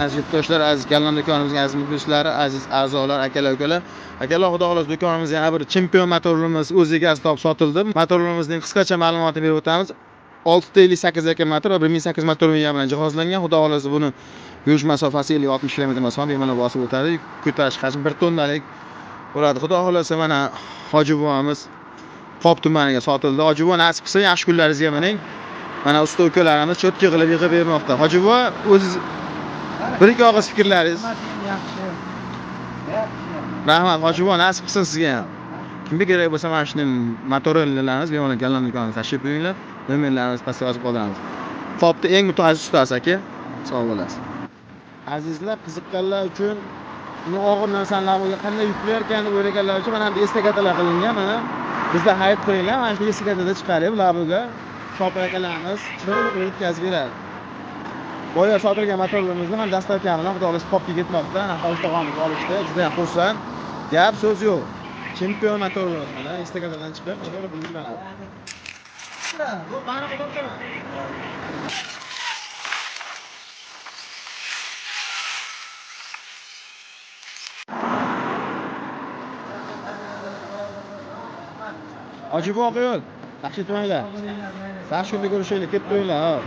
Aziz yurtdoshlar, aziz Kallam do'konimizning aziz muxlislari, aziz a'zolar, akalar, ukalar. Akalar, xudo xohlasa do'konimizda yana bir chempion motorlarimiz o'z egasini topib sotildi. Motorlarimizning qisqacha ma'lumotini berib o'tamiz. 658 akkumulyator va 1800 motor miya bilan jihozlangan. Xudo xohlasa buni yurish masofasi 50-60 km masofa bemalol bosib o'tadi. Ko'tarish hajmi 1 tonnalik bo'ladi. Xudo xohlasa mana Hoji buvomiz Pop tumaniga sotildi. Hoji buvo nasib qilsa yaxshi kunlaringizga mining. Mana usta ukalarimiz cho'tki qilib yig'ib bermoqda. Hoji buvo o'ziz bir ikki og'iz fikrlaringiz. Rahmat, Hoji buvo, nasib qilsin sizga ham. Kimga kerak bo'lsa mana shuni motorlarimiz bemalol Kallam do'koniga tashrif buyuringlar. Nomerlarimiz pastga yozib qoldiramiz. Popni eng mutaxassis ustasi aka. Sog' bo'lasiz. Azizlar, qiziqqanlar uchun uni og'ir narsalarga qanday yuklayarkan deb o'ylaganlar uchun mana bu estakatalar qilingan. Mana bizda hayit qo'yinglar, mana shu estakatada chiqarib labuga shopir akalarimiz chiqib yetkazib beradi. Boya sotilgan motorlarimizni mana dastavka bilan xudo xohlasa Popga ketmoqda. Nafas tog'amiz olishdi. Juda ham xursand. Gap so'z yo'q. Chempion motorlar mana estakatadan chiqib motor bilinadi. Bu qani qo'yibdi? Hoji buvo, yo'l. Yaxshi etmanglar. Yaxshi kunda ko'rishaylik, ketib qo'yinglar.